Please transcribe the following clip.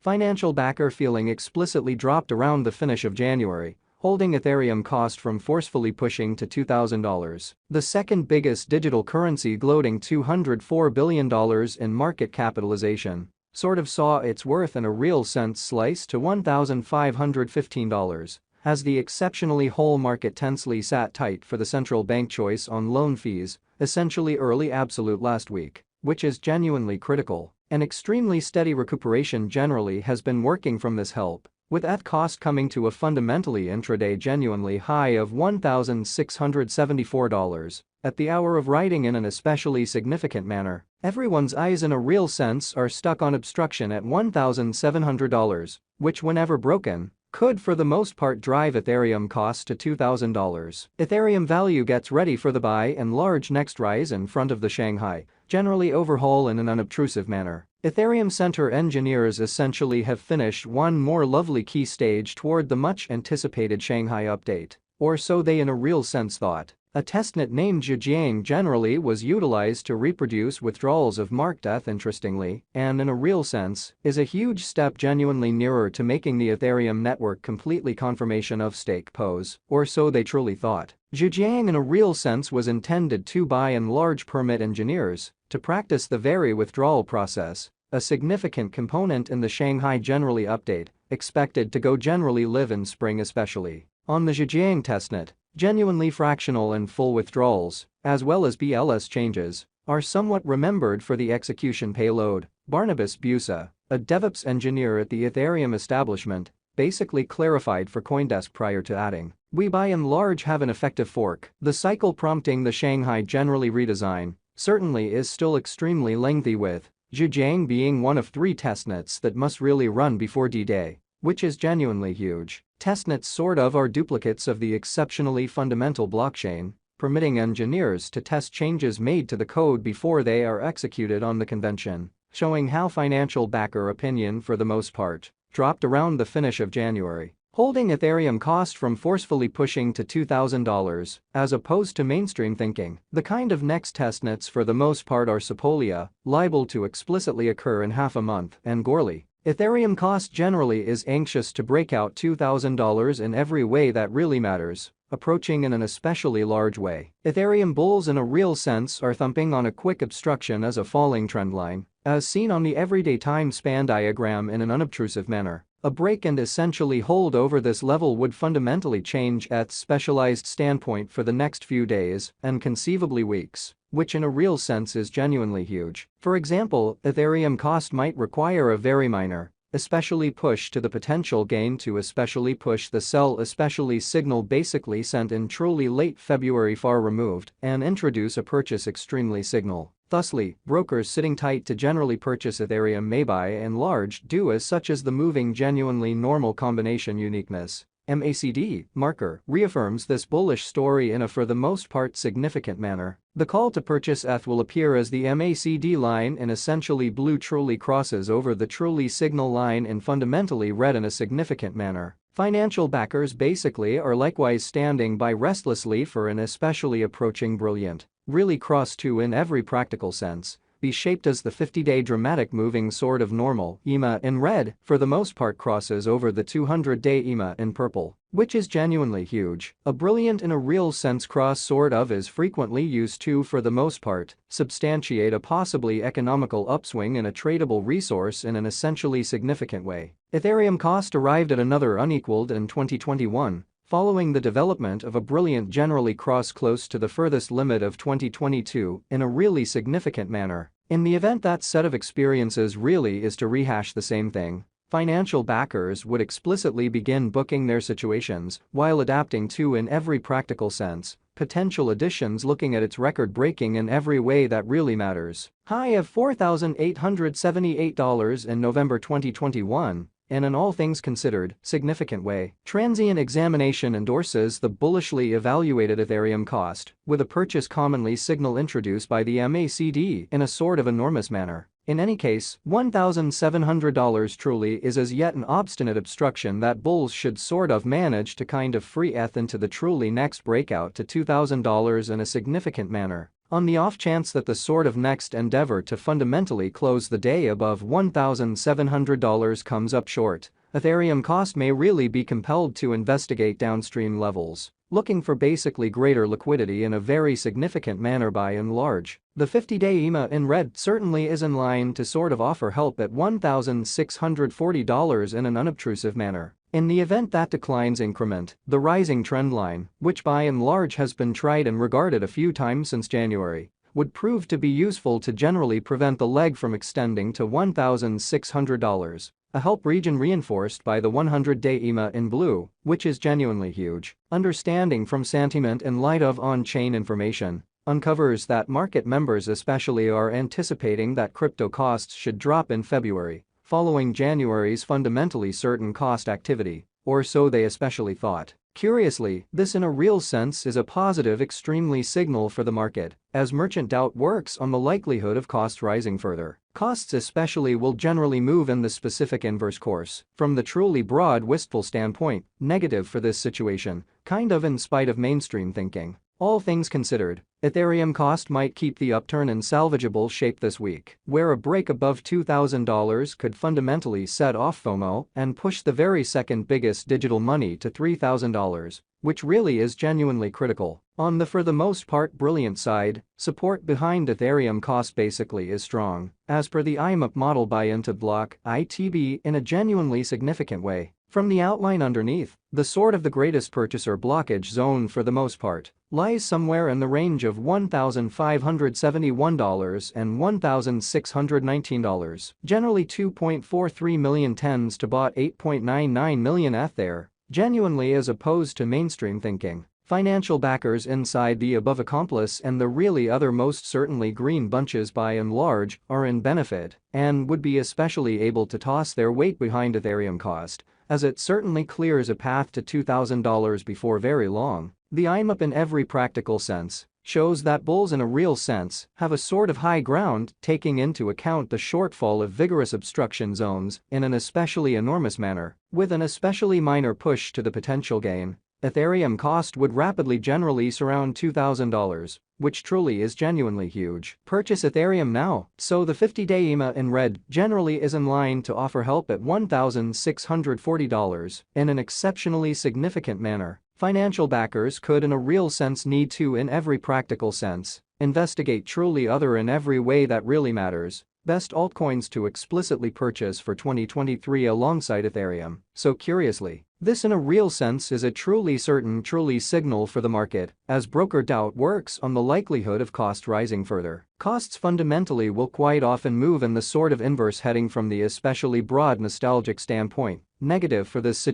Financial backer feeling explicitly dropped around the finish of January, holding Ethereum cost from forcefully pushing to $2,000. The second biggest digital currency gloating $204 billion in market capitalization sort of saw its worth in a real sense slice to $1,515 as the exceptionally whole market tensely sat tight for the central bank choice on loan fees, essentially early absolute last week, which is genuinely critical. An extremely steady recuperation generally has been working from this help, with ETH cost coming to a fundamentally intraday genuinely high of $1,674 at the hour of writing in an especially significant manner. Everyone's eyes in a real sense are stuck on obstruction at $1,700, which whenever broken, could for the most part drive Ethereum cost to $2,000. Ethereum value gets ready for the by and large next rise in front of the Shanghai, generally overhaul in an unobtrusive manner. Ethereum Center engineers essentially have finished one more lovely key stage toward the much anticipated Shanghai update, or so they in a real sense thought. A testnet named Zhejiang generally was utilized to reproduce withdrawals of marked ETH interestingly, and in a real sense, is a huge step genuinely nearer to making the Ethereum network completely confirmation of stake pose, or so they truly thought. Zhejiang in a real sense was intended to by and large permit engineers to practice the very withdrawal process, a significant component in the Shanghai generally update, expected to go generally live in spring especially. On the Zhejiang testnet, genuinely fractional and full withdrawals, as well as BLS changes, are somewhat remembered for the execution payload. Barnabas Busa, a DevOps engineer at the Ethereum establishment, basically clarified for CoinDesk prior to adding, "We by and large have an effective fork. The cycle prompting the Shanghai generally redesign certainly is still extremely lengthy with Zhejiang being one of 3 testnets that must really run before D-Day, which is genuinely huge. Testnets sort of are duplicates of the exceptionally fundamental blockchain, permitting engineers to test changes made to the code before they are executed on the convention, showing how financial backer opinion for the most part dropped around the finish of January, holding Ethereum cost from forcefully pushing to $2,000 as opposed to mainstream thinking. The kind of next testnets for the most part are Sepolia, liable to explicitly occur in half a month, and Goerli. Ethereum cost generally is anxious to break out $2,000 in every way that really matters, approaching in an especially large way. Ethereum bulls in a real sense are thumping on a quick obstruction as a falling trendline, as seen on the everyday time span diagram in an unobtrusive manner. A break and essentially hold over this level would fundamentally change ETH's specialized standpoint for the next few days and conceivably weeks, which in a real sense is genuinely huge. For example, Ethereum cost might require a very minor, especially push to the potential gain to especially push the sell especially signal basically sent in truly late February far removed and introduce a purchase extremely signal. Thusly, brokers sitting tight to generally purchase Ethereum may by and large do as such as the moving genuinely normal combination uniqueness. MACD marker reaffirms this bullish story in a for the most part significant manner. The call to purchase ETH will appear as the MACD line in essentially blue truly crosses over the truly signal line in fundamentally red in a significant manner. Financial backers basically are likewise standing by restlessly for an especially approaching brilliant, really cross to in every practical sense, be shaped as the 50-day dramatic moving sort of normal EMA in red for the most part crosses over the 200-day EMA in purple, which is genuinely huge. A brilliant in a real sense cross sort of is frequently used to for the most part substantiate a possibly economical upswing in a tradable resource in an essentially significant way. Ethereum cost arrived at another unequaled in 2021. Following the development of a brilliant generally cross close to the furthest limit of 2022 in a really significant manner. In the event that set of experiences really is to rehash the same thing, financial backers would explicitly begin booking their situations while adapting to in every practical sense, potential additions looking at its record-breaking in every way that really matters. High of $4,878 in November 2021. In an all things considered, significant way. Transient examination endorses the bullishly evaluated Ethereum cost, with a purchase commonly signal introduced by the MACD in a sort of enormous manner. In any case, $1,700 truly is as yet an obstinate obstruction that bulls should sort of manage to kind of free ETH into the truly next breakout to $2,000 in a significant manner. On the off chance that the sort of next endeavor to fundamentally close the day above $1,700 comes up short, Ethereum cost may really be compelled to investigate downstream levels, looking for basically greater liquidity in a very significant manner by and large. The 50-day EMA in red certainly is in line to sort of offer help at $1,640 in an unobtrusive manner. In the event that declines increment, the rising trend line, which by and large has been tried and regarded a few times since January, would prove to be useful to generally prevent the leg from extending to $1,600. A help region reinforced by the 100-day EMA in blue, which is genuinely huge. Understanding from sentiment in light of on-chain information uncovers that market members especially are anticipating that crypto costs should drop in February, following January's fundamentally certain cost activity, or so they especially thought. Curiously, this in a real sense is a positive extremely signal for the market, as merchant doubt works on the likelihood of cost rising further. Costs especially will generally move in the specific inverse course. From the truly broad wistful standpoint, negative for this situation, kind of in spite of mainstream thinking. All things considered, Ethereum cost might keep the upturn in salvageable shape this week, where a break above $2,000 could fundamentally set off FOMO and push the very second biggest digital money to $3,000, which really is genuinely critical. On the for the most part brilliant side, support behind Ethereum cost basically is strong, as per the IMAP model by Block ITB in a genuinely significant way. From the outline underneath, the sort of the greatest purchaser blockage zone for the most part lies somewhere in the range of $1,571 and $1,619. Generally 2.43 million tends to bought 8.99 million ETH there, genuinely as opposed to mainstream thinking. Financial backers inside the above accomplice and the really other most certainly green bunches by and large are in benefit and would be especially able to toss their weight behind Ethereum cost, as it certainly clears a path to $2,000 before very long. The IMAP in every practical sense shows that bulls in a real sense have a sort of high ground, taking into account the shortfall of vigorous obstruction zones in an especially enormous manner, with an especially minor push to the potential gain. Ethereum cost would rapidly generally surround $2,000, which truly is genuinely huge. Purchase Ethereum now, so the 50-day EMA in red generally is in line to offer help at $1,640 in an exceptionally significant manner. Financial backers could in a real sense need to in every practical sense investigate truly other in every way that really matters. Best altcoins to explicitly purchase for 2023 alongside Ethereum. So curiously, this in a real sense is a truly certain truly signal for the market, as broker doubt works on the likelihood of cost rising further. Costs fundamentally will quite often move in the sort of inverse heading from the especially broad nostalgic standpoint, negative for this situation.